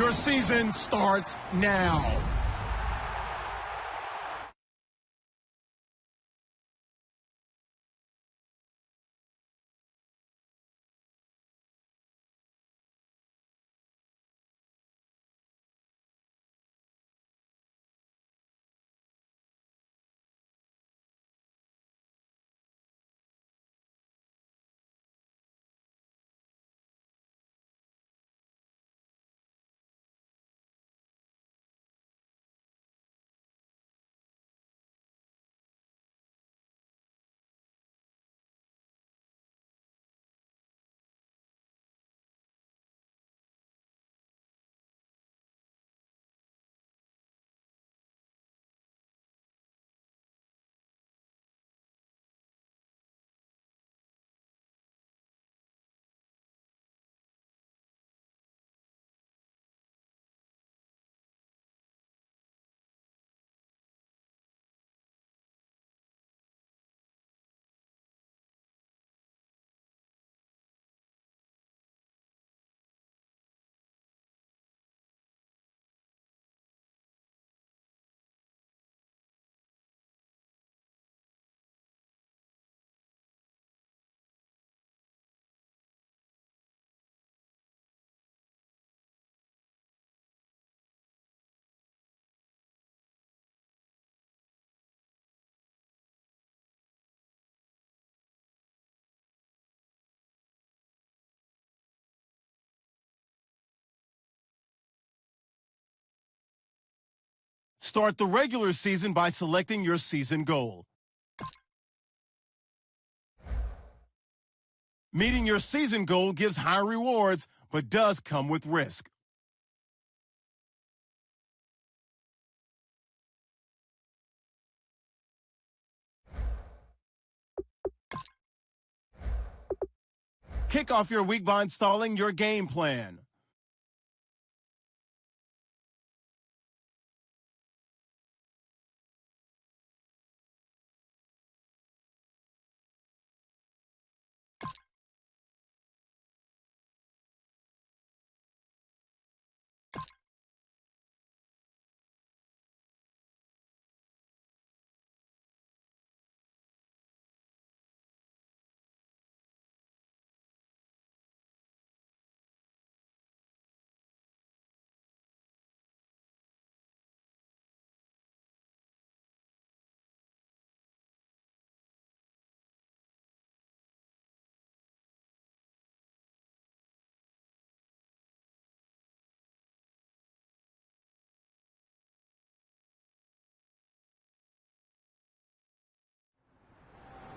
Your season starts now. Start the regular season by selecting your season goal. Meeting your season goal gives high rewards, but does come with risk. Kick off your week by installing your game plan.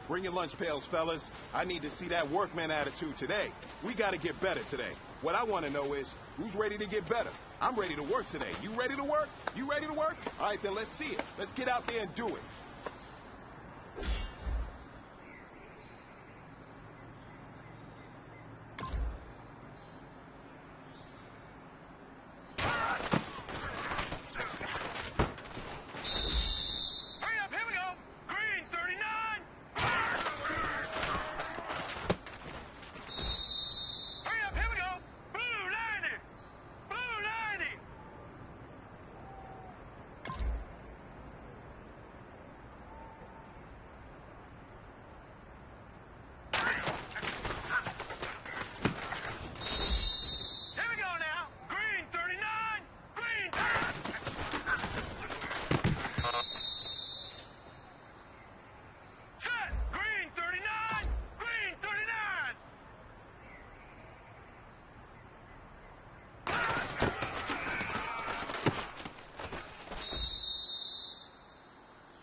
Bring your lunch pails, fellas. I need to see that workman attitude today. We got to get better today. What I want to know is, who's ready to get better? I'm ready to work today. You ready to work? You ready to work? All right, then let's see it. Let's get out there and do it.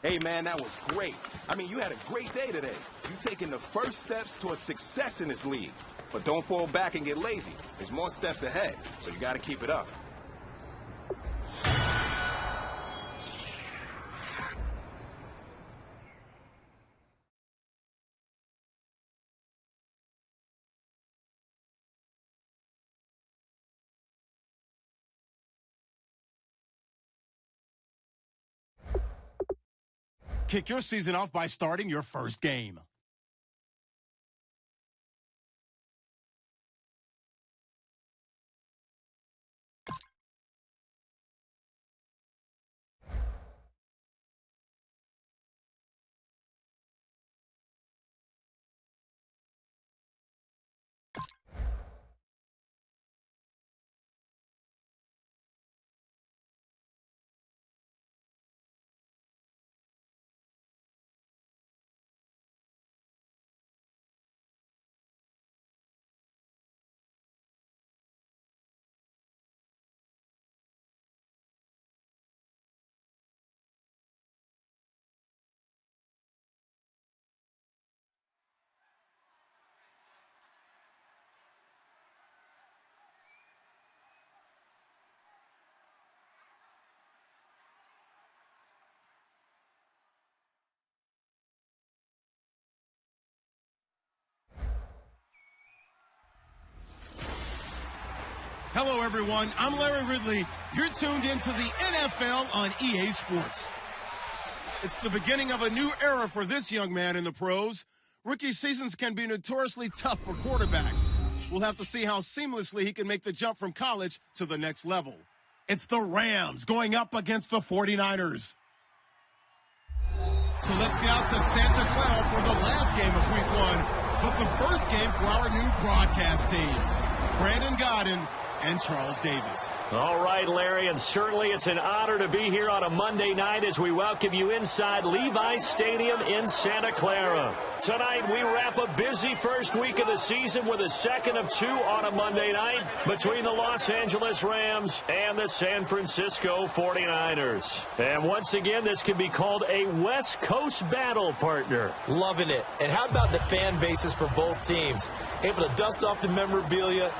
Hey, man, that was great. I mean, you had a great day today. You taking the first steps towards success in this league. But don't fall back and get lazy. There's more steps ahead, so you got to keep it up. Kick your season off by starting your first game. Hello, everyone. I'm Larry Ridley. You're tuned into the NFL on EA Sports. It's the beginning of a new era for this young man in the pros. Rookie seasons can be notoriously tough for quarterbacks. We'll have to see how seamlessly he can make the jump from college to the next level. It's the Rams going up against the 49ers. So let's get out to Santa Clara for the last game of Week 1, but the first game for our new broadcast team, Brandon Gaudin and Charles Davis. All right, Larry, and certainly it's an honor to be here on a Monday night as we welcome you inside Levi's Stadium in Santa Clara. Tonight, we wrap a busy first week of the season with a second of 2 on a Monday night between the Los Angeles Rams and the San Francisco 49ers. And once again, this can be called a West Coast battle, partner. Loving it. And how about the fan bases for both teams? Able to dust off the memorabilia.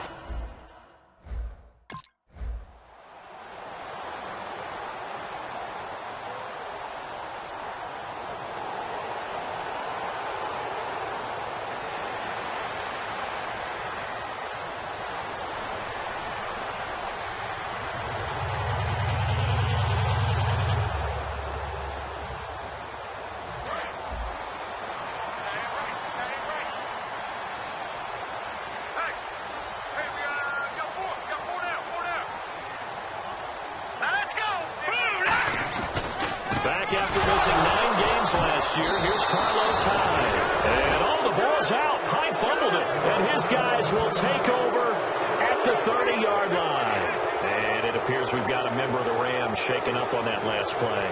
After missing 9 games last year, here's Carlos Hyde. And the ball's out. Hyde fumbled it. And his guys will take over at the 30-yard line. And it appears we've got a member of the Rams shaken up on that last play.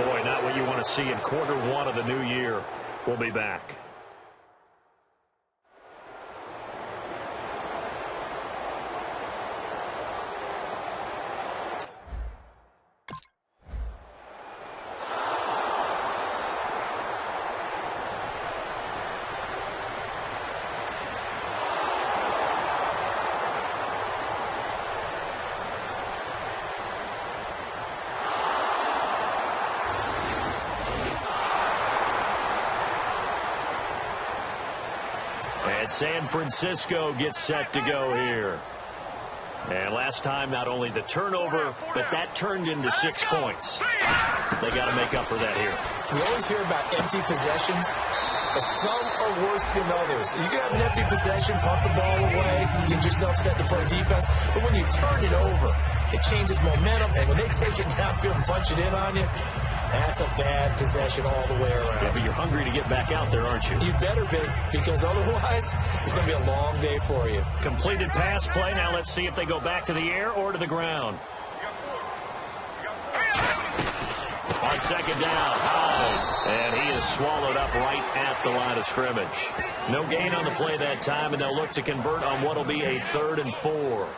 Boy, not what you want to see in quarter 1 of the new year. We'll be back. And San Francisco gets set to go here. And last time, not only the turnover, but that turned into 6 points. They got to make up for that here. We always hear about empty possessions, but some are worse than others. You can have an empty possession, pump the ball away, get yourself set to play defense, but when you turn it over, it changes momentum, and when they take it downfield and punch it in on you, that's a bad possession all the way around. Yeah, but you're hungry to get back out there, aren't you? You better be, because otherwise, it's going to be a long day for you. Completed pass play. Now let's see if they go back to the air or to the ground. On second down, Hyde. And he is swallowed up right at the line of scrimmage. No gain on the play that time, and they'll look to convert on what will be a 3rd and 4.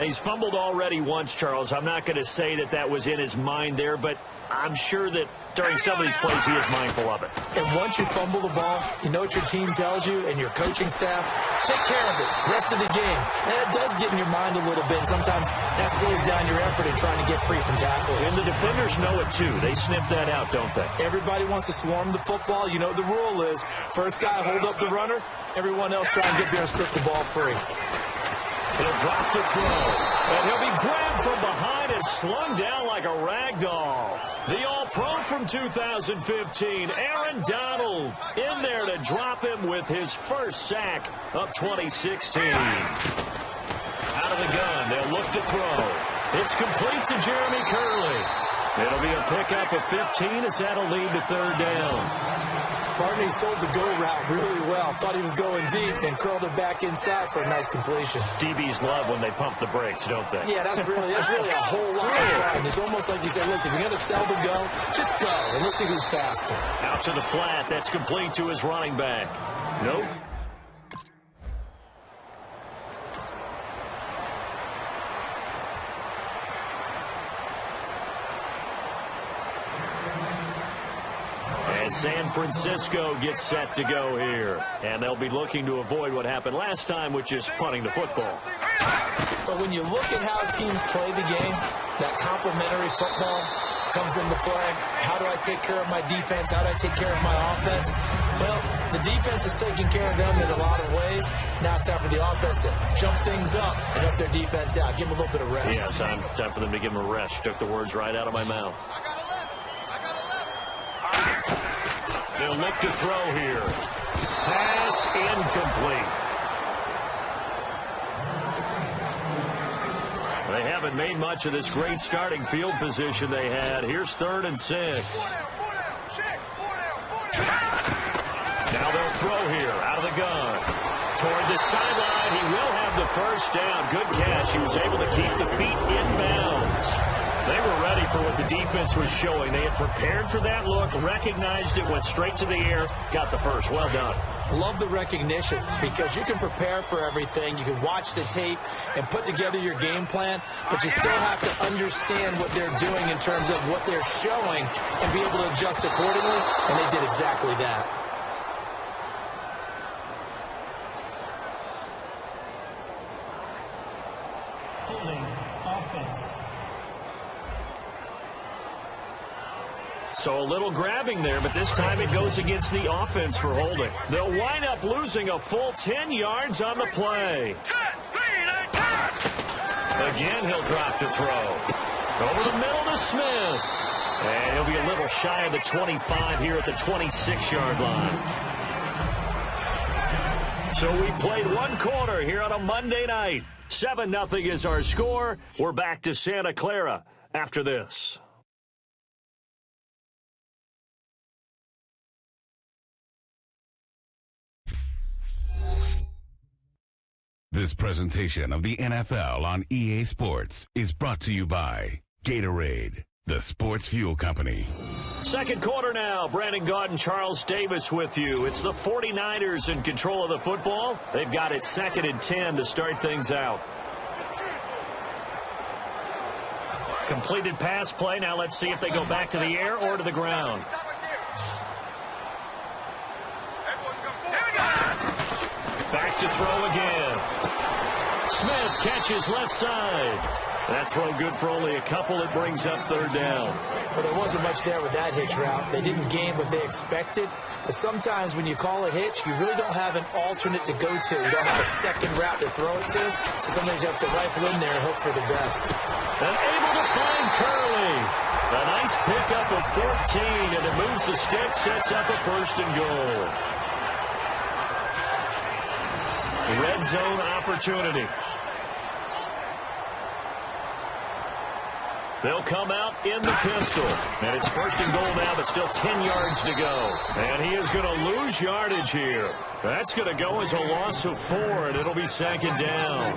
He's fumbled already once, Charles. I'm not going to say that that was in his mind there, but I'm sure that during some of these plays he is mindful of it. And once you fumble the ball, you know what your team tells you and your coaching staff? Take care of it. Rest of the game. And it does get in your mind a little bit. And sometimes that slows down your effort in trying to get free from tackles. And the defenders know it too. They sniff that out, don't they? Everybody wants to swarm the football. You know what the rule is. First guy hold up the runner. Everyone else try and get there and strip the ball free. He'll drop to throw. And he'll be grabbed from behind and slung down like a rag doll. The All-Pro from 2015, Aaron Donald, in there to drop him with his first sack of 2016. Out of the gun, they'll look to throw. It's complete to Jeremy Curley. It'll be a pickup of 15 as that'll lead to 3rd down. Barney sold the go route really well. Thought he was going deep and curled it back inside for a nice completion. DBs love when they pump the brakes, don't they? Yeah, that's really a whole lot of fun. It's almost like you said, listen, if you're going to sell the go, just go, and let's see who's faster. Out to the flat. That's complete to his running back. Nope. And San Francisco gets set to go here. And they'll be looking to avoid what happened last time, which is punting the football. But when you look at how teams play the game, that complementary football comes into play. How do I take care of my defense? How do I take care of my offense? Well, The defense is taking care of them in a lot of ways. Now it's time for the offense to jump things up and help their defense out. Give them a little bit of rest. Yeah, time for them to give them a rest. Took the words right out of my mouth. They'll look to throw here. Pass incomplete. They haven't made much of this great starting field position they had. Here's 3rd and 6. Now they'll throw here out of the gun. Toward the sideline, he will have the first down. Good catch. He was able to keep the feet inbounds. They were ready for what the defense was showing. They had prepared for that look, recognized it, went straight to the air, got the first. Well done. Love the recognition because you can prepare for everything. You can watch the tape and put together your game plan, but you still have to understand what they're doing in terms of what they're showing and be able to adjust accordingly, and they did exactly that. Holding offense. So a little grabbing there, but this time it goes against the offense for holding. They'll wind up losing a full 10 yards on the play. Again, he'll drop to throw. Over the middle to Smith. And he'll be a little shy of the 25 here at the 26-yard line. So we played one quarter here on a Monday night. 7-0 is our score. We're back to Santa Clara after this. This presentation of the NFL on EA Sports is brought to you by Gatorade, the sports fuel company. Second quarter now. Brandon Gaudin and Charles Davis with you. It's the 49ers in control of the football. They've got it 2nd and 10 to start things out. Completed pass play. Now let's see if they go back to the air or to the ground. Back to throw again. Smith catches left side. That throw good for only a couple. It brings up 3rd down. Well, there wasn't much there with that hitch route. They didn't gain what they expected. But sometimes when you call a hitch, you really don't have an alternate to go to. You don't have a second route to throw it to. So sometimes you have to rifle in there and hope for the best. And able to find Curley. A nice pickup of 14, and it moves the stick, sets up a 1st and goal. Red zone opportunity. They'll come out in the pistol. And it's 1st and goal now, but still 10 yards to go. And he is going to lose yardage here. That's going to go as a loss of 4, and it'll be 2nd down.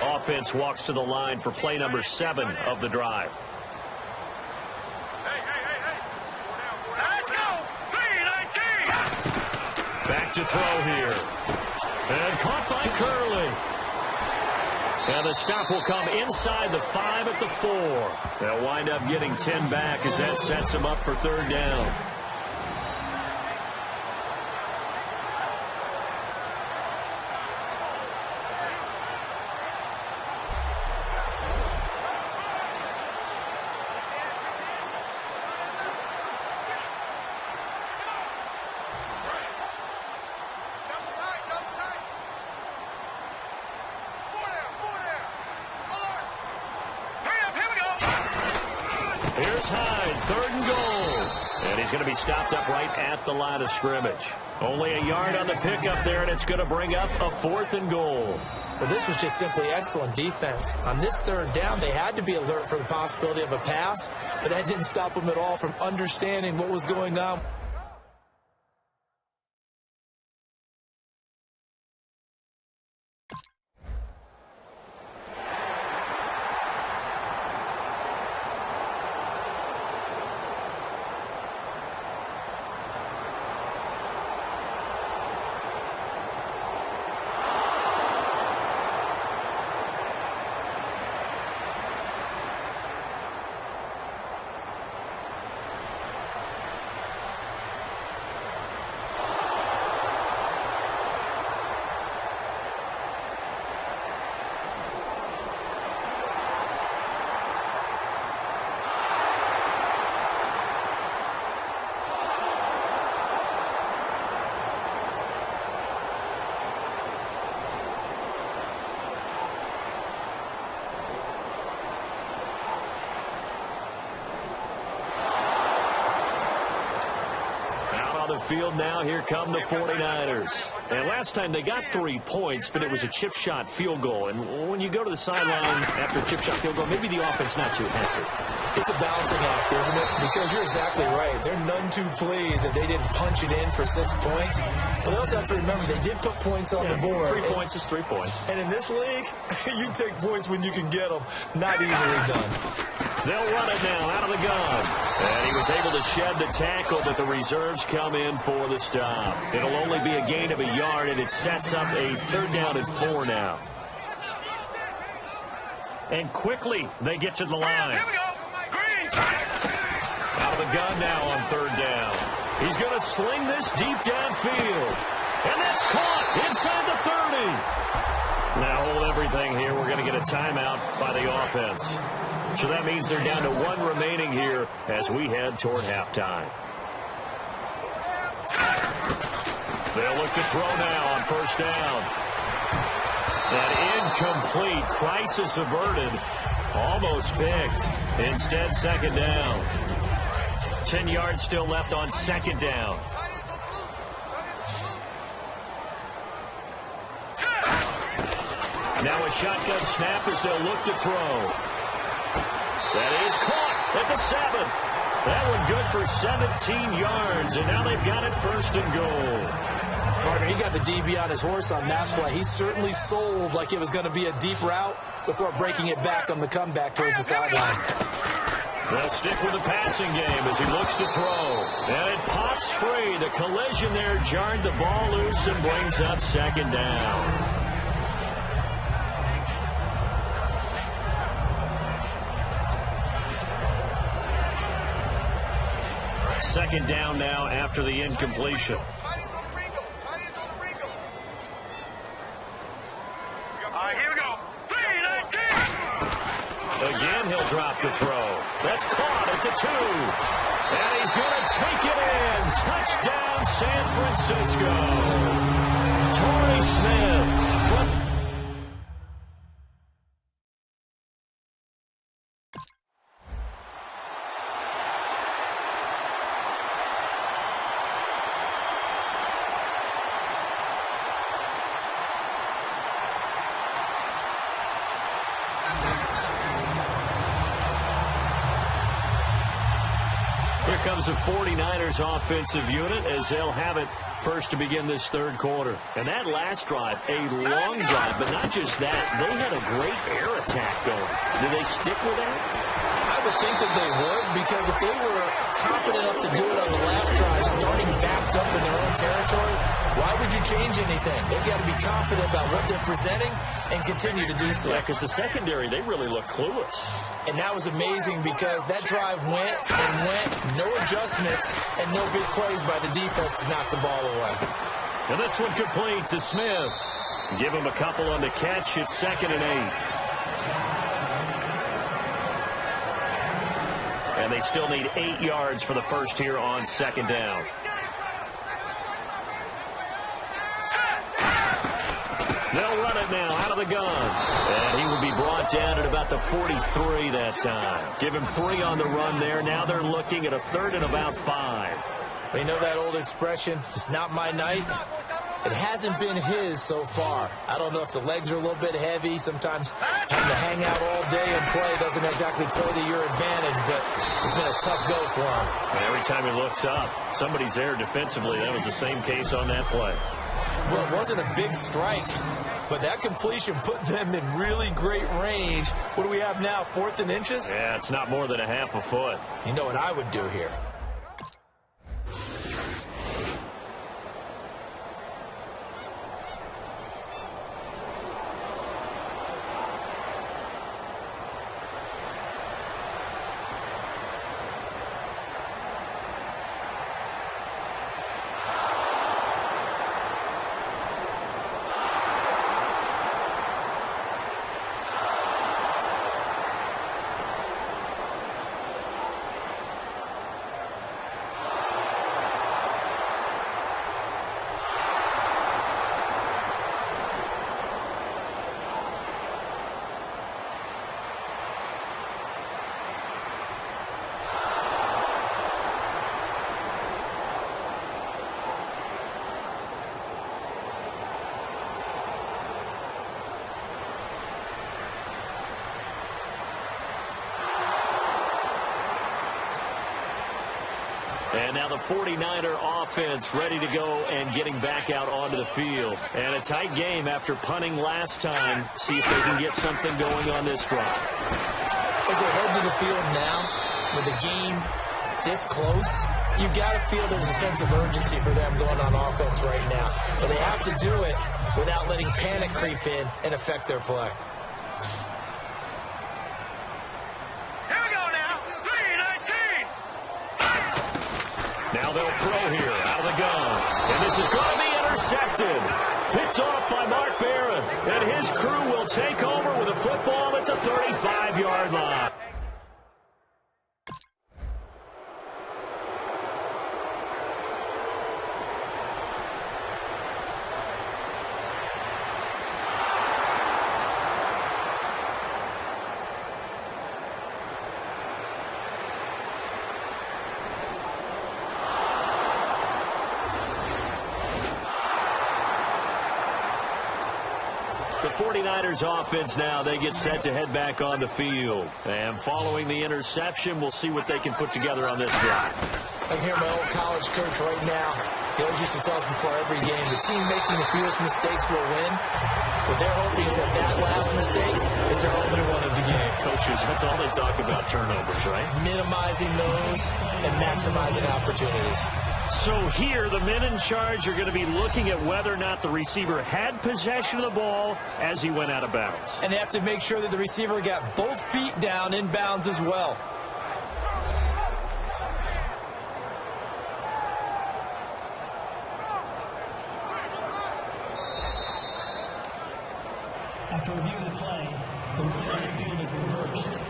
Offense walks to the line for play number 7 of the drive. Back to throw here. And caught by Curley. And the stop will come inside the 5 at the 4. They'll wind up getting 10 back as that sets them up for 3rd down. Here's Hyde, 3rd and goal. And he's going to be stopped up right at the line of scrimmage. Only a yard on the pickup there, and it's going to bring up a 4th and goal. Well, this was just simply excellent defense. On this 3rd down, they had to be alert for the possibility of a pass, but that didn't stop them at all from understanding what was going on. the field now. Here come the 49ers. And last time they got 3 points, but it was a chip shot field goal. And when you go to the sideline after a chip shot field goal, maybe the offense not too happy. It's a balancing act, isn't it? Because you're exactly right. They're none too pleased that they didn't punch it in for 6 points. But they also have to remember they did put points on the board. 3 points is 3 points. And in this league, you take points when you can get them. Not easily done. They'll run it now out of the gun. And he was able to shed the tackle, but the reserves come in for the stop. It'll only be a gain of a yard, and it sets up a 3rd down and 4 now. And quickly, they get to the line. Here we go. Green. Out of the gun now on 3rd down. He's going to sling this deep downfield. And that's caught inside the 30. Now hold everything here. We're going to get a timeout by the offense. So that means they're down to 1 remaining here as we head toward halftime. They'll look to throw now on 1st down. That incomplete, crisis averted, almost picked. Instead, 2nd down. 10 yards still left on 2nd down. Now a shotgun snap as they'll look to throw. That is caught at the 7. That one good for 17 yards, and now they've got it 1st and goal. Partner, he got the DB on his horse on that play. He certainly sold like it was going to be a deep route before breaking it back on the comeback towards the sideline. They'll stick with the passing game as he looks to throw. And it pops free. The collision there jarred the ball loose and brings up 2nd down. Second down now after the incompletion. Here we go. 3-19. Again, he'll drop the throw. That's caught at the 2. And he's going to take it in. Touchdown, San Francisco. Torrey Smith. Comes the 49ers offensive unit as they'll have it first to begin this 3rd quarter. And that last drive, a long drive, but not just that. They had a great air attack going. Do they stick with that? I would think that they would, because if they were competent enough to do it on the last drive, starting backed up in their own territory, why would you change anything? They've got to be confident about what they're presenting and continue to do so. Yeah, because the secondary, they really look clueless. And that was amazing because that drive went and went, no adjustments, and no big plays by the defense to knock the ball away. And this one complete to Smith. Give him a couple on the catch. It's 2nd and 8. And they still need 8 yards for the first here on 2nd down. They'll run it now out of the gun. And he will be brought down at about the 43 that time. Give him 3 on the run there. Now they're looking at a 3rd and about 5. You know that old expression, it's not my night? It hasn't been his so far. I don't know if the legs are a little bit heavy. Sometimes having to hang out all day and play doesn't exactly play to your advantage, but it's been a tough go for him. And every time he looks up, somebody's there defensively. That was the same case on that play. Well, it wasn't a big strike, but that completion put them in really great range. What do we have now, 4th and inches? Yeah, it's not more than a half a foot. You know what I would do here? And now the 49er offense ready to go and getting back out onto the field. And a tight game after punting last time. See if they can get something going on this drive. As they head to the field now, with the game this close, you've got to feel there's a sense of urgency for them going on offense right now. But they have to do it without letting panic creep in and affect their play. Here we go now. 3-19. Now they'll throw here out of the gun. And this is going to be intercepted. Picked off by Mark Barron. And his crew will take over with a football at the 35-yard line. The 49ers offense now, they get set to head back on the field. And following the interception, we'll see what they can put together on this drive. I can hear my old college coach right now. He always used to tell us before every game, the team making the fewest mistakes will win. What they're hoping is that last mistake is their only one of the game. Coaches, that's all they talk about, turnovers, right? Minimizing those and maximizing opportunities. So here, the men in charge are going to be looking at whether or not the receiver had possession of the ball as he went out of bounds. And they have to make sure that the receiver got both feet down in bounds as well. After reviewing the play, the rule on the field is reversed.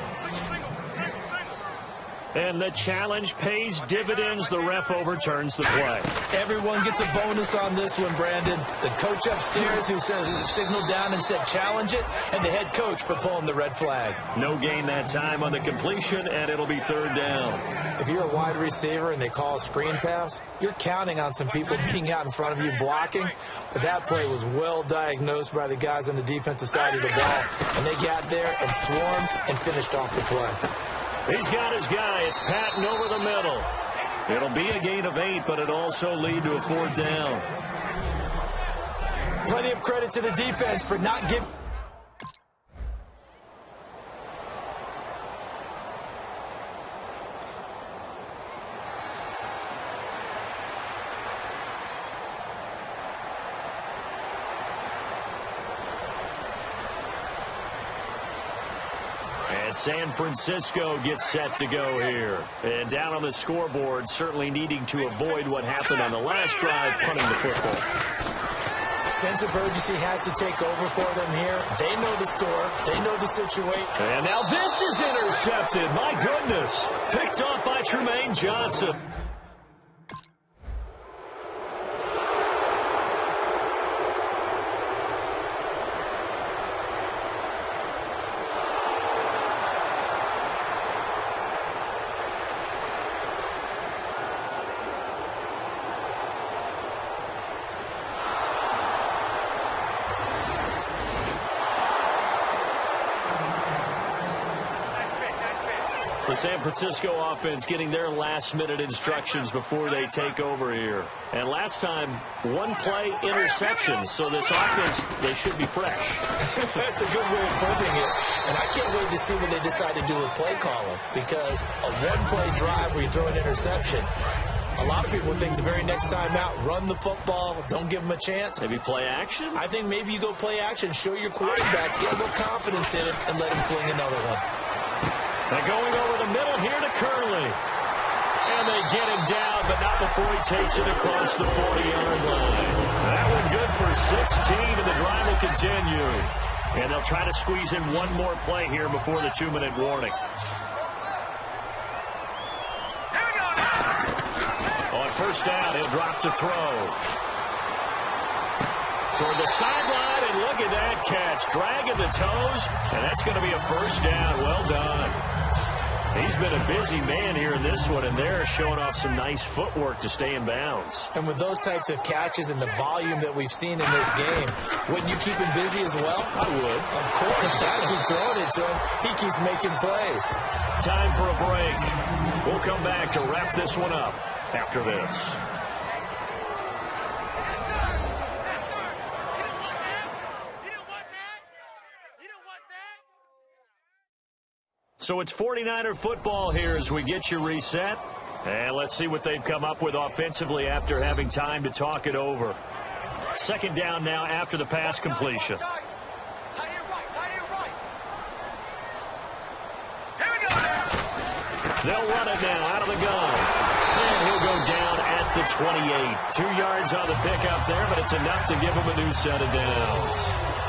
And the challenge pays dividends. The ref overturns the play. Everyone gets a bonus on this one, Brandon. The coach upstairs who signaled down and said challenge it, and the head coach for pulling the red flag. No gain that time on the completion, and it'll be third down. If you're a wide receiver and they call a screen pass, you're counting on some people being out in front of you blocking. But that play was well diagnosed by the guys on the defensive side of the ball. And they got there and swarmed and finished off the play. He's got his guy. It's Patton over the middle. It'll be a gain of 8, but it'll also lead to a fourth down. Plenty of credit to the defense for not giving... San Francisco gets set to go here. And down on the scoreboard, certainly needing to avoid what happened on the last drive, punting the football. Sense of urgency has to take over for them here. They know the score. They know the situation. And now this is intercepted. My goodness. Picked off by Trumaine Johnson. The San Francisco offense getting their last-minute instructions before they take over here. And last time, one-play interception, so this offense, they should be fresh. That's a good way of putting it. And I can't wait to see what they decide to do with play calling, because a one-play drive where you throw an interception, a lot of people think the very next time out, run the football, don't give them a chance. Maybe play action? I think maybe you go play action, show your quarterback, get a little confidence in it, and let him fling another one. They're going over the middle here to Curley. And they get him down, but not before he takes it across the 40-yard line. That one good for 16, and the drive will continue. And they'll try to squeeze in one more play here before the 2-minute warning. On first down, he'll drop to throw. Toward the sideline, and look at that catch. Dragging the toes, and that's going to be a first down. Well done. He's been a busy man here in this one, and they're showing off some nice footwork to stay in bounds. And with those types of catches and the volume that we've seen in this game, wouldn't you keep him busy as well? I would. Of course. Got to keep throwing it to him. He keeps making plays. Time for a break. We'll come back to wrap this one up. after this. So it's 49er football here as we get you reset. And let's see what they've come up with offensively after having time to talk it over. Second down now after the pass completion. They'll run it now out of the gun. And he'll go down at the 28. 2 yards on the pickup there, but it's enough to give him a new set of downs.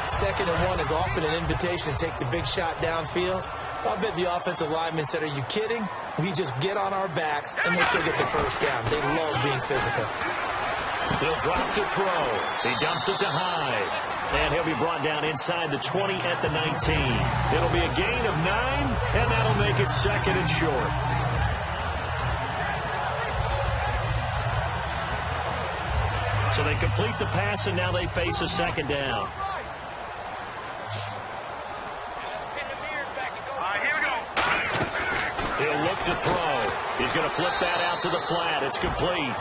2nd and 1 is often an invitation to take the big shot downfield. I bet the offensive lineman said, are you kidding? We just get on our backs and we'll still get the first down. They love being physical. He'll drop to throw. He dumps it to Hyde. And he'll be brought down inside the 20 at the 19. It'll be a gain of 9, and that'll make it 2nd and short. So they complete the pass, and now they face a 2nd down. He'll look to throw. He's going to flip that out to the flat. It's complete.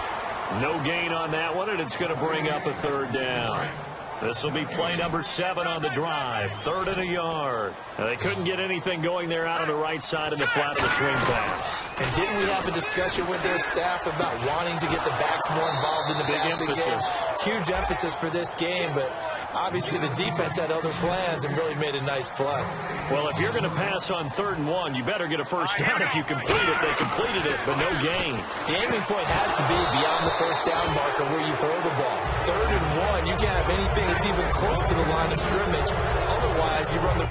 No gain on that one, and it's going to bring up a 3rd down. This will be play number 7 on the drive. 3rd and a yard. Now, they couldn't get anything going there out on the right side of the flat of the swing pass. And didn't we have a discussion with their staff about wanting to get the backs more involved in the passing game? Huge emphasis for this game, but obviously the defense had other plans and really made a nice play. Well, if you're going to pass on 3rd and 1, you better get a first down if you complete it. They completed it, but no gain. The aiming point has to be beyond the first down marker where you throw the ball. 3rd and 1, you can't have anything that's even close to the line of scrimmage. Otherwise, you run the...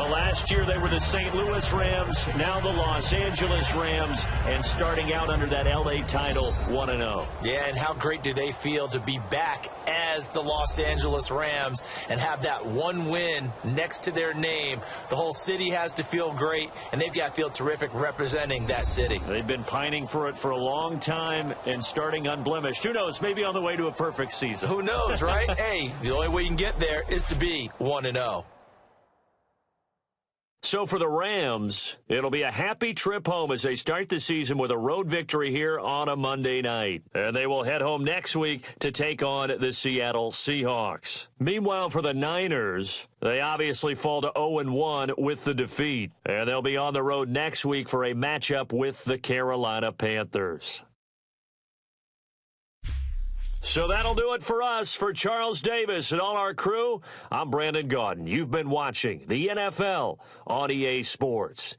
Last year they were the St. Louis Rams, now the Los Angeles Rams, and starting out under that L.A. title 1-0. Yeah, and how great do they feel to be back as the Los Angeles Rams and have that one win next to their name. The whole city has to feel great, and they've got to feel terrific representing that city. They've been pining for it for a long time and starting unblemished. Who knows, maybe on the way to a perfect season. Who knows, right? Hey, the only way you can get there is to be 1-0. So for the Rams, it'll be a happy trip home as they start the season with a road victory here on a Monday night. And they will head home next week to take on the Seattle Seahawks. Meanwhile, for the Niners, they obviously fall to 0-1 with the defeat. And they'll be on the road next week for a matchup with the Carolina Panthers. So that'll do it for us. For Charles Davis and all our crew, I'm Brandon Gaudin. You've been watching the NFL on EA Sports.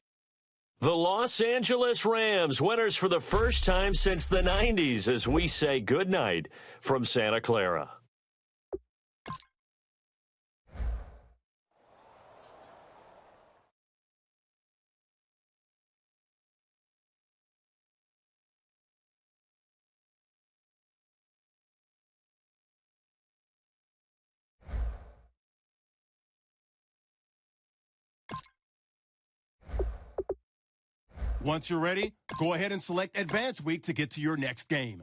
The Los Angeles Rams, winners for the first time since the 90s, as we say goodnight from Santa Clara. Once you're ready, go ahead and select Advance Week to get to your next game.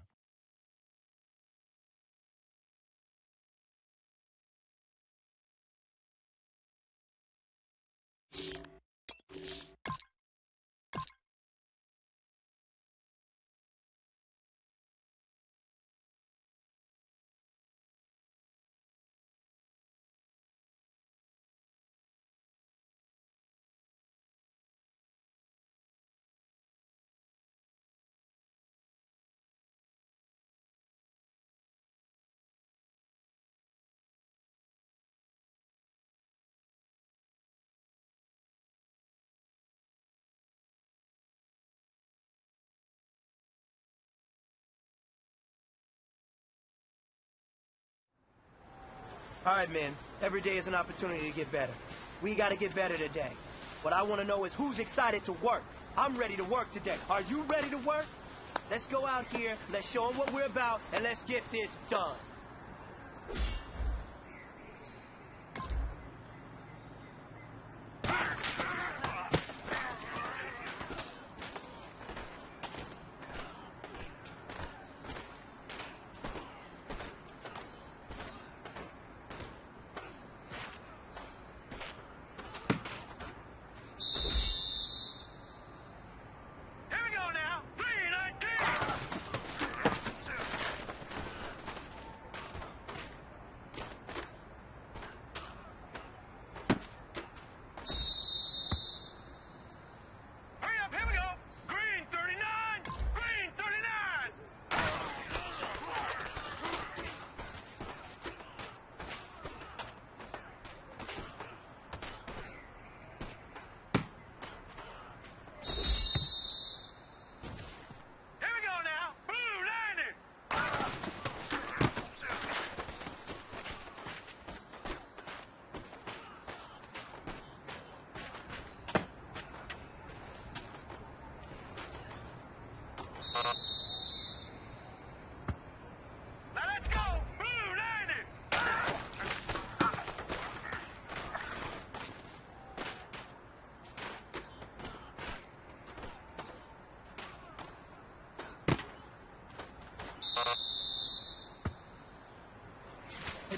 All right, man. Every day is an opportunity to get better. We got to get better today. What I want to know is who's excited to work. I'm ready to work today. Are you ready to work? Let's go out here, let's show them what we're about, and let's get this done.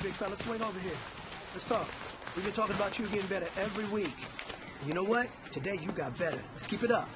big fella. Swing over here. Let's talk. We've been talking about you getting better every week. You know what? Today you got better. Let's keep it up.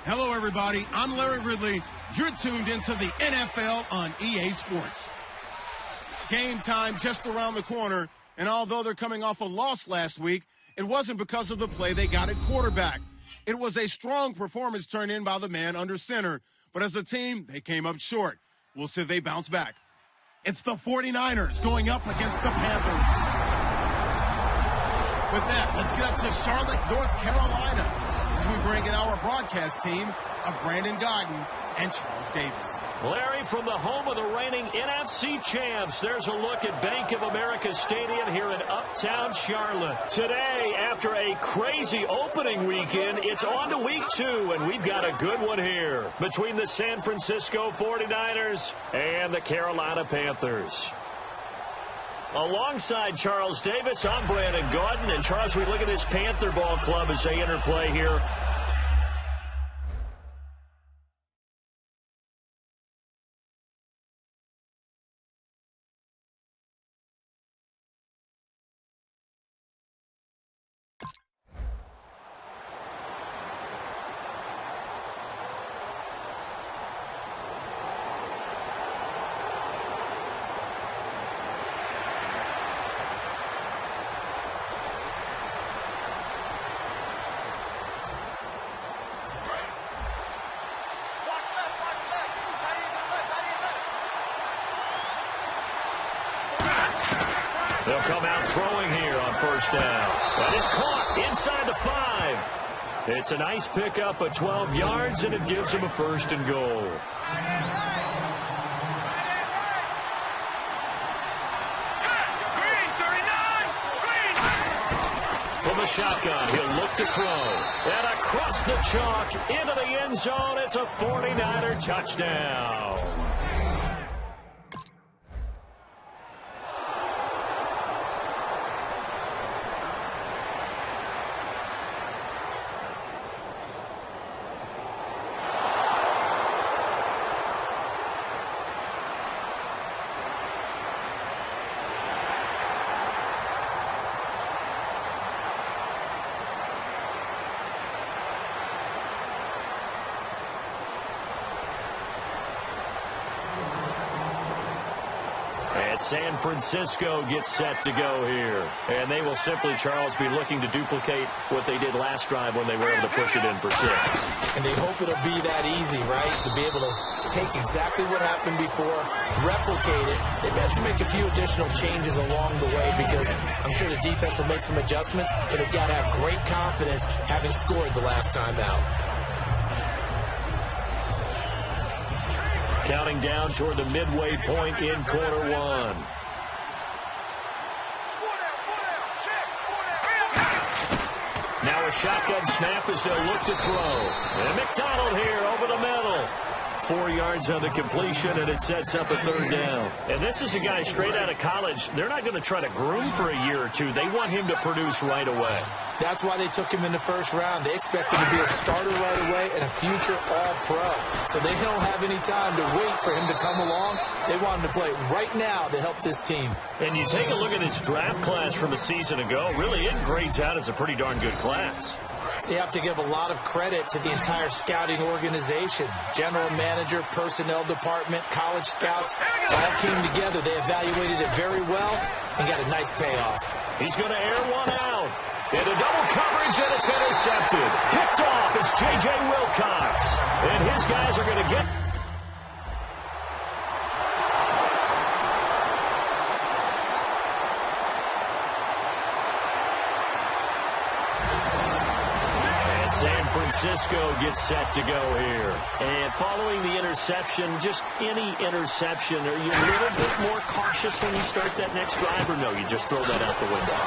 Hello, everybody. I'm Larry Ridley. You're tuned into the NFL on EA Sports. Game time just around the corner, and although they're coming off a loss last week, it wasn't because of the play they got at quarterback. It was a strong performance turned in by the man under center, but as a team, they came up short. We'll see if they bounce back. It's the 49ers going up against the Panthers. With that, let's get up to Charlotte, North Carolina, as we bring in our broadcast team of Brandon Gaudin and Charles Davis. Larry, from the home of the reigning NFC champs, there's a look at Bank of America Stadium here in uptown Charlotte. Today, after a crazy opening weekend, it's on to week 2, and we've got a good one here between the San Francisco 49ers and the Carolina Panthers. Alongside Charles Davis, I'm Brandon Gaudin. And Charles, we look at this Panther ball club as they enter play here. They'll come out throwing here on first down. That is caught inside the 5. It's a nice pickup of 12 yards, and it gives them a first and goal. From the shotgun, he'll look to throw. And across the chalk into the end zone. It's a 49er touchdown. And San Francisco gets set to go here. And they will simply, Charles, be looking to duplicate what they did last drive when they were able to push it in for 6. And they hope it'll be that easy, right? To be able to take exactly what happened before, replicate it. They've had to make a few additional changes along the way because I'm sure the defense will make some adjustments, but they've got to have great confidence having scored the last time out. Counting down toward the midway point in quarter 1. Now a shotgun snap as they'll look to throw. And McDonald here over the middle. 4 yards on the completion, and it sets up a 3rd down. And this is a guy straight out of college. They're not going to try to groom for a year or two. They want him to produce right away. That's why they took him in the first round. They expect him to be a starter right away and a future All-Pro. So they don't have any time to wait for him to come along. They want him to play right now to help this team. And you take a look at his draft class from a season ago, really it grades out as a pretty darn good class. So you have to give a lot of credit to the entire scouting organization. General manager, personnel department, college scouts, all came together. They evaluated it very well and got a nice payoff. He's going to air one out. Into double coverage, and it's intercepted. Picked off, it's J.J. Wilcox. And his guys are going to get... San Francisco gets set to go here. And following the interception, just any interception, are you a little bit more cautious when you start that next drive, or no, you just throw that out the window?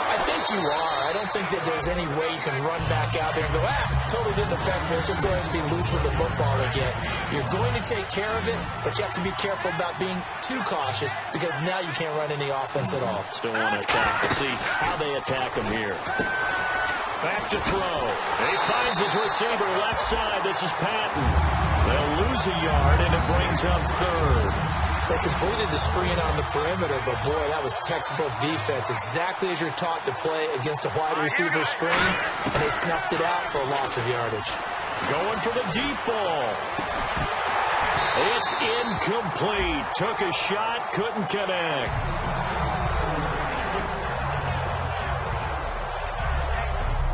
I think you are. I don't think that there's any way you can run back out there and go, totally didn't affect me. Let's just go ahead and be loose with the football again. You're going to take care of it, but you have to be careful about being too cautious because now you can't run any offense at all. Still want to attack. We'll see how they attack him here. Back to throw. He finds his receiver left side. This is Patton. They'll lose a yard, and it brings up third. They completed the screen on the perimeter, but boy, that was textbook defense. Exactly as you're taught to play against a wide receiver screen, and they snuffed it out for a loss of yardage. Going for the deep ball. It's incomplete. Took a shot, couldn't connect.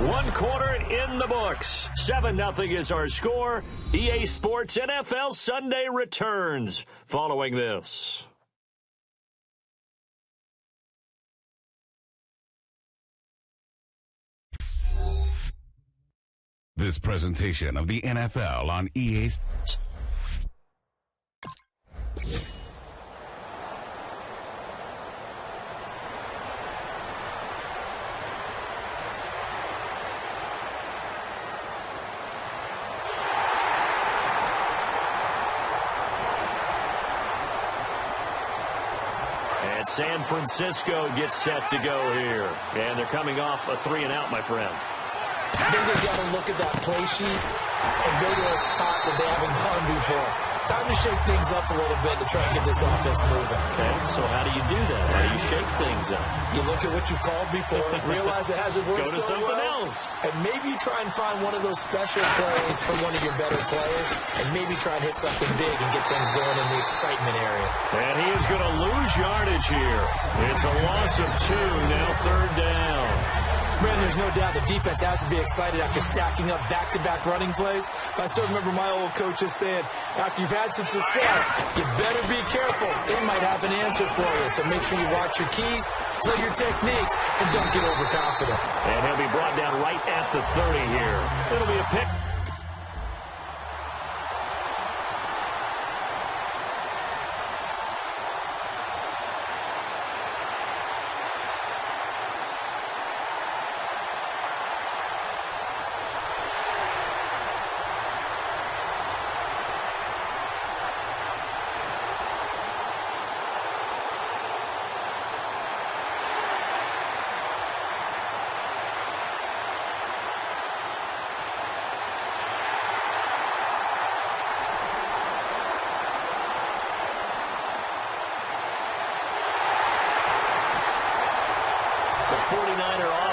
One quarter in the books. 7-0 is our score. EA Sports NFL Sunday returns following this. This presentation of the NFL on EA Sports. And San Francisco gets set to go here. And they're coming off a 3-and-out, my friend. I think they've got to look at that play sheet and go to a spot that they haven't gone before. Time to shake things up a little bit to try and get this offense moving. Okay, so how do you do that? How do you shake things up? You look at what you've called before, realize it hasn't worked Go to so something well, else. and maybe try and find one of those special plays from one of your better players, and maybe try and hit something big and get things going in the excitement area. And he is going to lose yardage here. It's a loss of 2, now third down. Man, there's no doubt the defense has to be excited after stacking up back-to-back running plays. But I still remember my old coaches saying, after you've had some success, you better be careful. They might have an answer for you. So make sure you watch your keys, play your techniques, and don't get overconfident. And he'll be brought down right at the 30 here. It'll be a pick.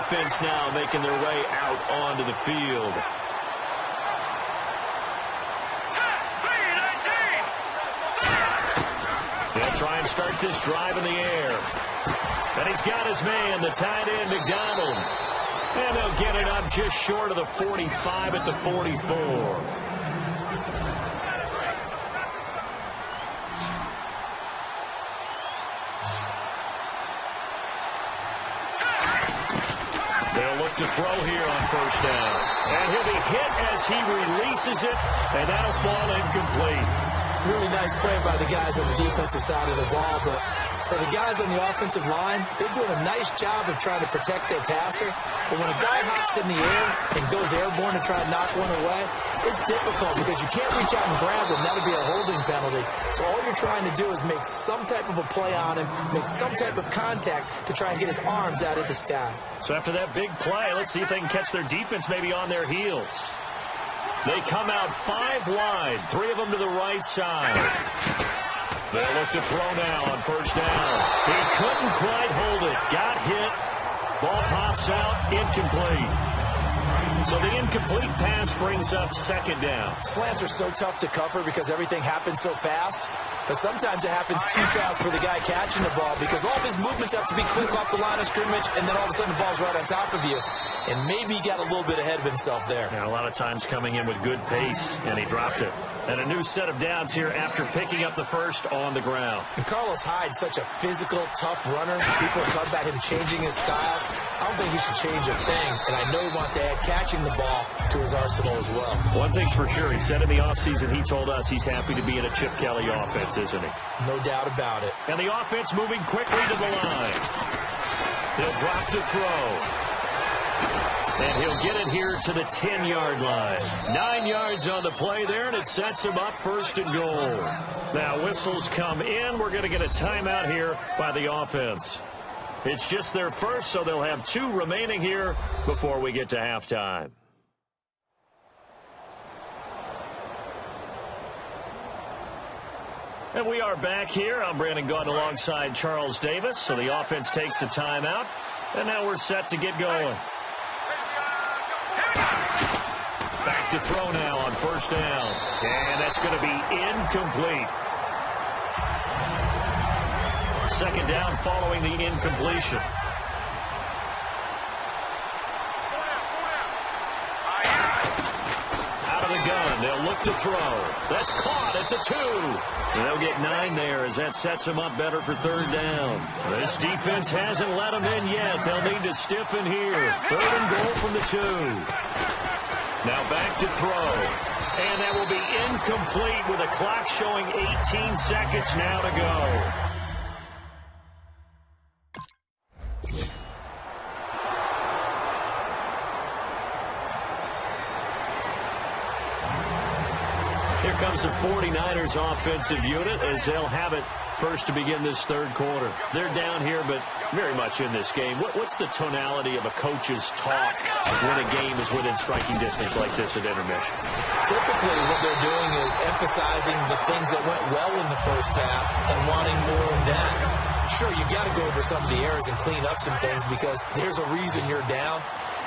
Offense now making their way out onto the field. They'll try and start this drive in the air. And he's got his man, the tight end, McDonald. And they'll get it up just short of the 45 at the 44. To throw here on first down. And he'll be hit as he releases it, and that'll fall incomplete. Really nice play by the guys on the defensive side of the ball, but for the guys on the offensive line, they're doing a nice job of trying to protect their passer. But when a guy hops in the air and goes airborne to try and knock one away, it's difficult because you can't reach out and grab him. That would be a holding penalty. So all you're trying to do is make some type of a play on him, make some type of contact to try and get his arms out of the sky. So after that big play, let's see if they can catch their defense maybe on their heels. They come out 5 wide, 3 of them to the right side. They'll look to throw now on first down. He couldn't quite hold it. Got hit. Ball pops out, incomplete. So the incomplete pass brings up second down. Slants are so tough to cover because everything happens so fast. But sometimes it happens too fast for the guy catching the ball because all of his movements have to be quick off the line of scrimmage, and then all of a sudden the ball's right on top of you. And maybe he got a little bit ahead of himself there. And a lot of times coming in with good pace, and he dropped it. And a new set of downs here after picking up the first on the ground. And Carlos Hyde's such a physical, tough runner. People are talking about him changing his style. I don't think he should change a thing. And I know he wants to add catching the ball to his arsenal as well. One thing's for sure. He said in the offseason, he told us he's happy to be in a Chip Kelly offense, isn't he? No doubt about it. And the offense moving quickly to the line. He'll drop to throw. And he'll get it here to the 10-yard line. 9 yards on the play there, and it sets him up first and goal. Now whistles come in. We're going to get a timeout here by the offense. It's just their first, so they'll have 2 remaining here before we get to halftime. And we are back here. I'm Brandon Gaudin alongside Charles Davis. So the offense takes the timeout, and now we're set to get going. Back to throw now on first down. And that's going to be incomplete. Second down following the incompletion. Out of the gun. They'll look to throw. That's caught at the 2. And they'll get 9 there as that sets them up better for third down. This defense hasn't let them in yet. They'll need to stiffen here. Third and goal from the 2. Now back to throw. And that will be incomplete with a clock showing 18 seconds now to go. Here comes the 49ers offensive unit as they'll have it first to begin this third quarter. They're down here, but very much in this game. What's the tonality of a coach's talk when a game is within striking distance like this at intermission? Typically, what they're doing is emphasizing the things that went well in the first half and wanting more of that. Sure, you've got to go over some of the errors and clean up some things because there's a reason you're down.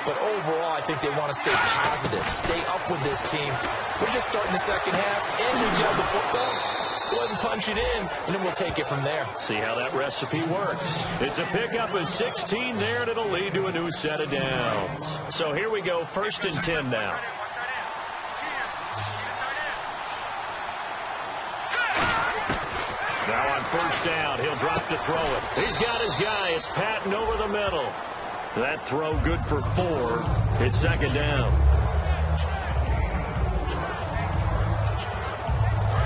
But overall, I think they want to stay positive, stay up with this team. We're just starting the second half, and we've got the football. Let's go ahead and punch it in, and then we'll take it from there. See how that recipe works. It's a pickup of 16 there, and it'll lead to a new set of downs. So here we go, first and 10 now. Now on first down, he'll drop to throw it. He's got his guy. It's Patton over the middle. That throw good for 4. It's second down.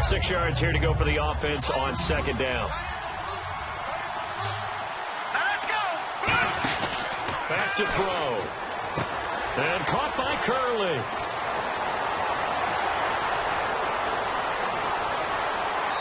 6 yards here to go for the offense on second down. Let's go! Back to throw. And caught by Curley.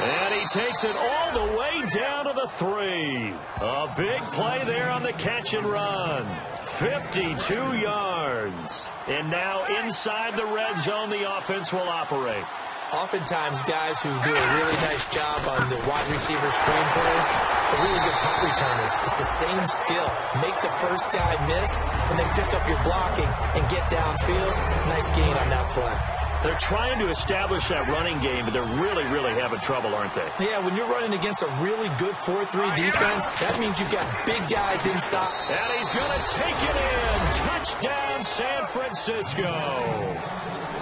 And he takes it all the way down to the 3. A big play there on the catch and run. 52 yards. And now inside the red zone, the offense will operate. Oftentimes, guys who do a really nice job on the wide receiver screen plays are really good punt returners. It's the same skill. Make the first guy miss, and then pick up your blocking and get downfield. Nice gain on that play. They're trying to establish that running game, but they're really, really having trouble, aren't they? Yeah, when you're running against a really good 4-3 defense, that means you've got big guys inside. And he's going to take it in. Touchdown, San Francisco.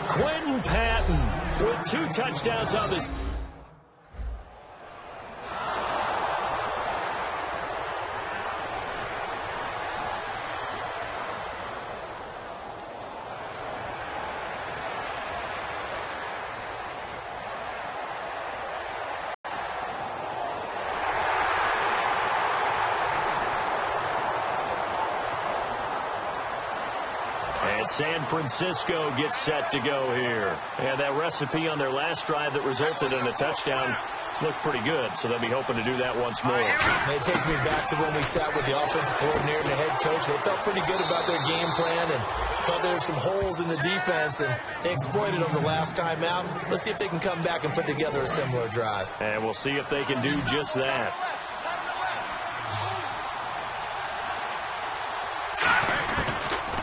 Quentin Patton with 2 touchdowns on this. And San Francisco gets set to go here. And that recipe on their last drive that resulted in a touchdown looked pretty good, so they'll be hoping to do that once more. It takes me back to when we sat with the offensive coordinator and the head coach. They felt pretty good about their game plan and thought there were some holes in the defense, and they exploited them the last time out. Let's see if they can come back and put together a similar drive. And we'll see if they can do just that.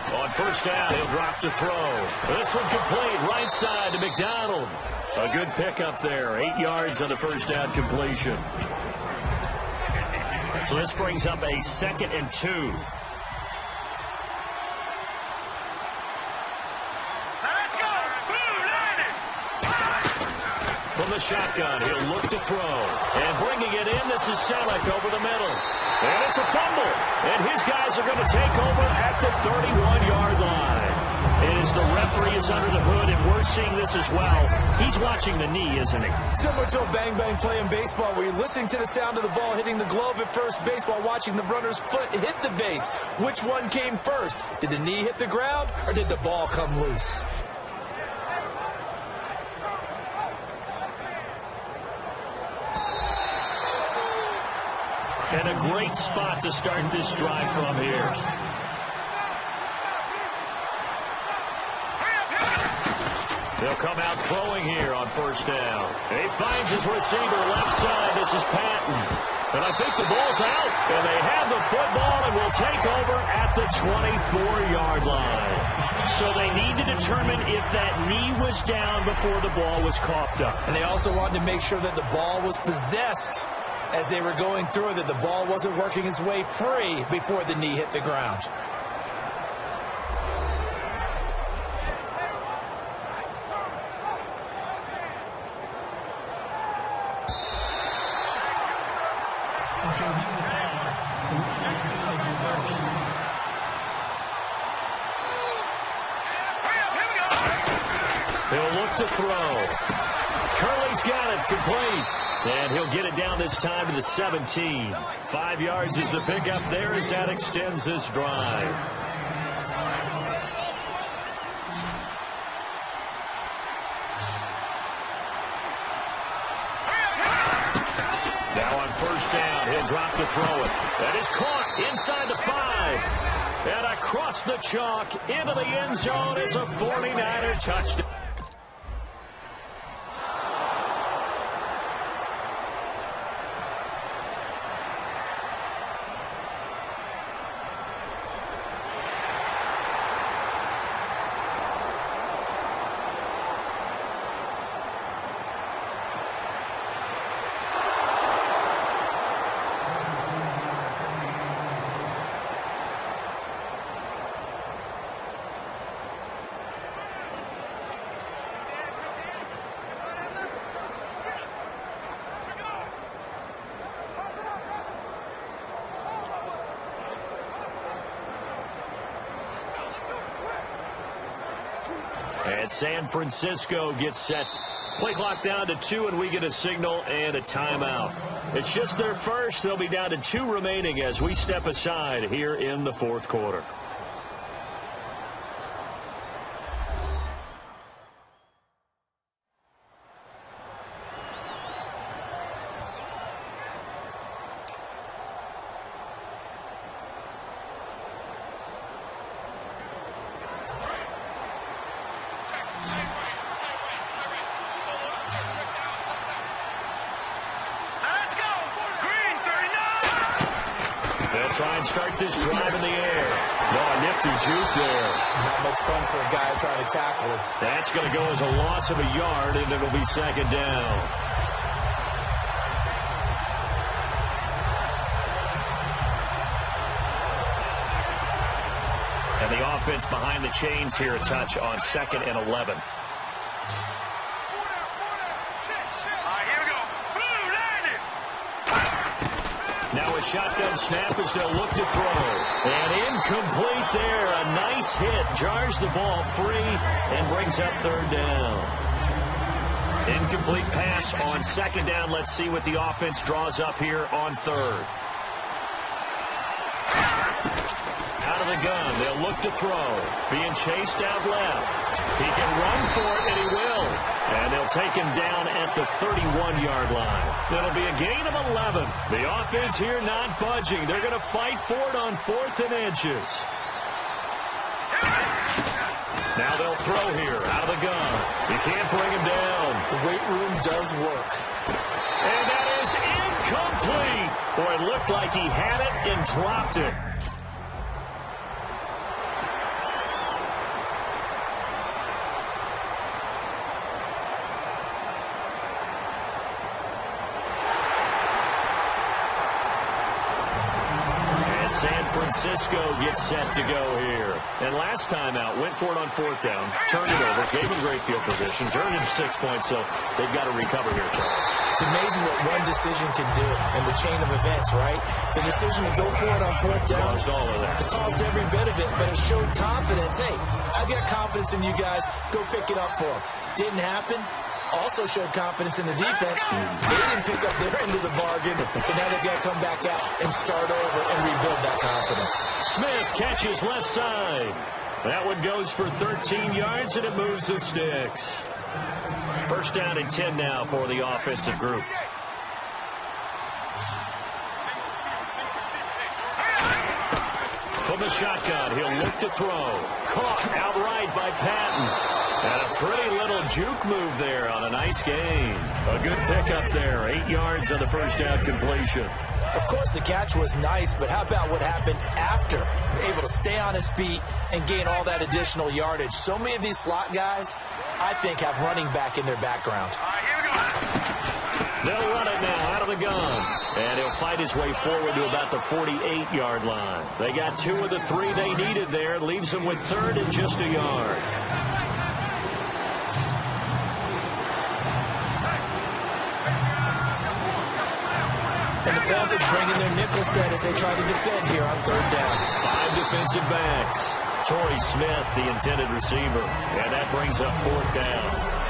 On first down, he'll drop to throw. This one complete, right side to McDonald. A good pickup there, 8 yards on the first down completion. So this brings up a 2nd and 2. Let's go! Blue Lightning! From the shotgun, he'll look to throw. And bringing it in, this is Selleck over the middle. And it's a fumble. And his guys are going to take over at the 31-yard line. As the referee is under the hood, and we're seeing this as well. He's watching the knee, isn't he? Similar to a bang-bang play in baseball where you're listening to the sound of the ball hitting the glove at first base while watching the runner's foot hit the base. Which one came first? Did the knee hit the ground, or did the ball come loose? And a great spot to start this drive from here. They'll come out throwing here on first down. He finds his receiver left side. This is Patton. And I think the ball's out. And they have the football and will take over at the 24-yard line. So they need to determine if that knee was down before the ball was coughed up. And they also wanted to make sure that the ball was possessed as they were going through it, that the ball wasn't working its way free before the knee hit the ground. He'll look to throw. Curley's got it, complete. And he'll get it down this time to the 17. 5 yards is the pickup there as that extends this drive. Now on first down, he'll drop to throw it. That is caught inside the 5. And across the chalk into the end zone. It's a 49er touchdown. And San Francisco gets set. Play clock down to 2, and we get a signal and a timeout. It's just their first. They'll be down to 2 remaining as we step aside here in the fourth quarter. Try and start this drive in the air. Oh, a nifty juke there. Not much fun for a guy trying to tackle it. That's going to go as a loss of a yard, and it'll be second down. And the offense behind the chains here a touch on 2nd and 11. Now a shotgun snap as they'll look to throw. And incomplete there. A nice hit. Jars the ball free and brings up third down. Incomplete pass on second down. Let's see what the offense draws up here on third. Out of the gun, they'll look to throw. Being chased out left. He can run for it, and he will. And they'll take him down at the 31-yard line. It'll be a gain of 11. The offense here not budging. They're going to fight for it on 4th and inches. Now they'll throw here out of the gun. You can't bring him down. The weight room does work. And that is incomplete. Boy, it looked like he had it and dropped it. San Francisco gets set to go here. And last time out, went for it on 4th down, turned it over, gave him great field position, turned it 6 points, so they've got to recover here, Charles. It's amazing what one decision can do in the chain of events, right? The decision to go for it on 4th down. Caused all of that. It caused every bit of it, but it showed confidence. Hey, I've got confidence in you guys. Go pick it up for them. Didn't happen. Also showed confidence in the defense. They didn't pick up their end of the bargain, so now they've got to come back out and start over and rebuild that confidence. Smith catches left side. That one goes for 13 yards, and it moves the sticks. First down and 10 now for the offensive group. From the shotgun, he'll look to throw. Caught outright by Patton. And a pretty little juke move there on a nice gain. A good pickup there. 8 yards on the first down completion. Of course, the catch was nice, but how about what happened after? Able to stay on his feet and gain all that additional yardage. So many of these slot guys, I think, have running back in their background. They'll run it now out of the gun. And he'll fight his way forward to about the 48-yard line. They got 2 of the 3 they needed there. Leaves them with 3rd and just a yard. And the Panthers bring in their nickel set as they try to defend here on 3rd down. 5 defensive backs. Torrey Smith, the intended receiver. And that brings up 4th down.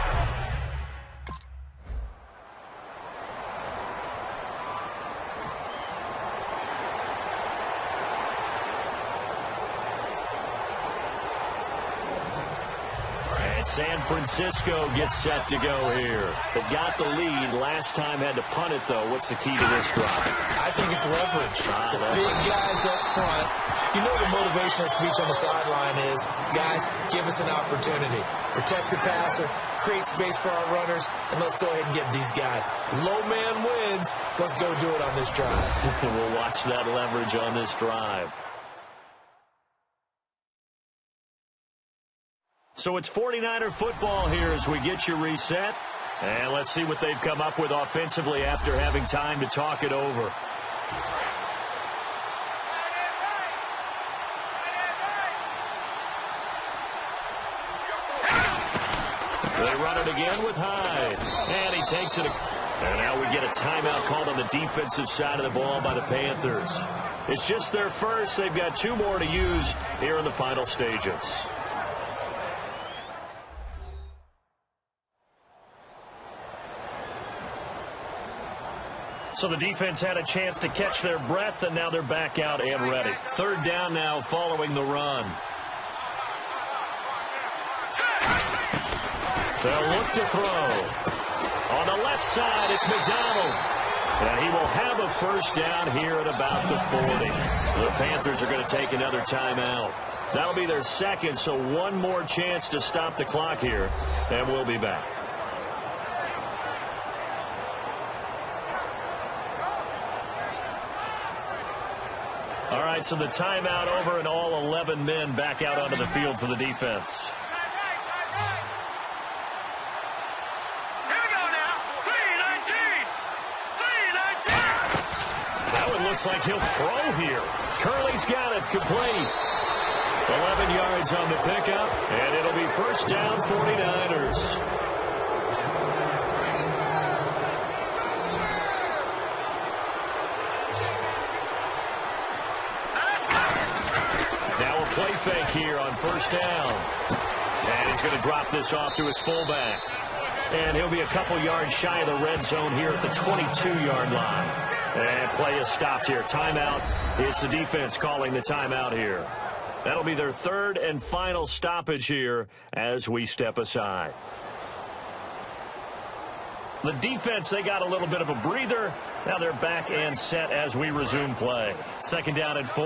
San Francisco gets set to go here. They got the lead. Last time had to punt it, though. What's the key to this drive? I think it's leverage. The big guys up front. You know the motivational speech on the sideline is, guys, give us an opportunity. Protect the passer, create space for our runners, and let's go ahead and get these guys. Low man wins. Let's go do it on this drive. We'll watch that leverage on this drive. So it's 49er football here as we get you reset. And let's see what they've come up with offensively after having time to talk it over. They run it again with Hyde. And he takes it. And now we get a timeout called on the defensive side of the ball by the Panthers. It's just their first. They've got 2 more to use here in the final stages. So the defense had a chance to catch their breath, and now they're back out and ready. 3rd down now following the run. They'll look to throw. On the left side, it's McDonald. And he will have a first down here at about the 40. The Panthers are going to take another timeout. That'll be their 2nd, so 1 more chance to stop the clock here, and we'll be back. All right, so the timeout over and all 11 men back out onto the field for the defense. Here we go now. 3-19. That one looks like he'll throw here. Curley's got it complete. 11 yards on the pickup, and it'll be first down 49ers. Play fake here on first down. And he's going to drop this off to his fullback. And he'll be a couple yards shy of the red zone here at the 22-yard line. And play is stopped here. Timeout. It's the defense calling the timeout here. That'll be their third and final stoppage here as we step aside. The defense, they got a little bit of a breather. Now they're back and set as we resume play. Second down and 4.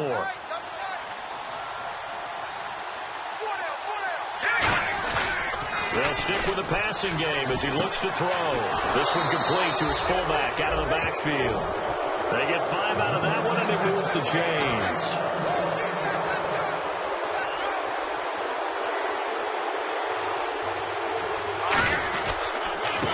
They'll stick with the passing game as he looks to throw. This one complete to his fullback out of the backfield. They get 5 out of that one, and it moves the chains.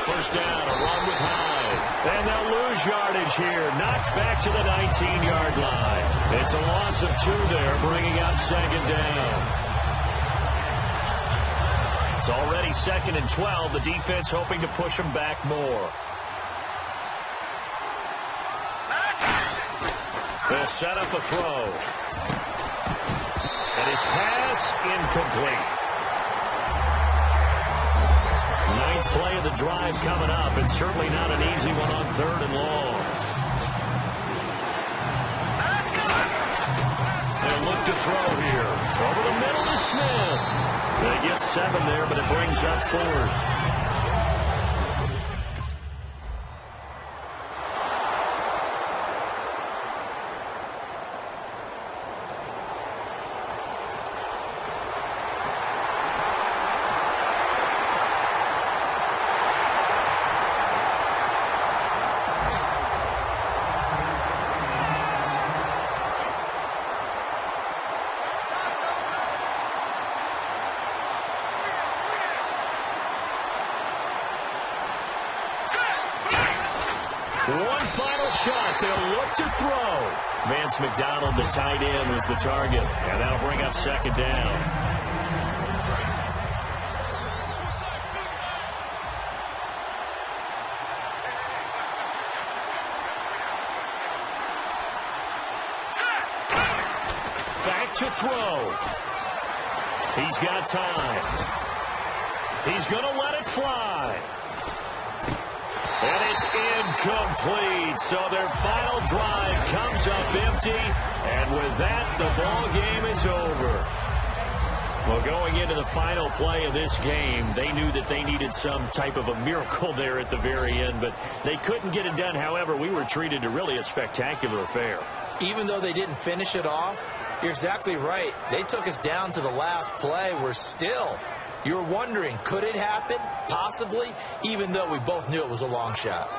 First down, a run with Hyde. And they'll lose yardage here. Knocked back to the 19-yard line. It's a loss of 2 there, bringing up second down. It's already 2nd and 12. The defense hoping to push them back more. They'll set up a throw. And his pass incomplete. 9th play of the drive coming up, and certainly not an easy one on 3rd and long. They'll look to throw here. Over the middle to Smith. They get 7 there, but it brings up 4th. One final shot. They'll look to throw. Vance McDonald, the tight end, was the target. And that'll bring up second down. Back to throw. He's got time. He's going to let it fly. And it's incomplete. So their final drive comes up empty. And with that, the ball game is over. Well, going into the final play of this game, they knew that they needed some type of a miracle there at the very end, but they couldn't get it done. However, we were treated to really a spectacular affair. Even though they didn't finish it off, you're exactly right. They took us down to the last play. We're still... You're wondering, could it happen? Possibly, even though we both knew it was a long shot.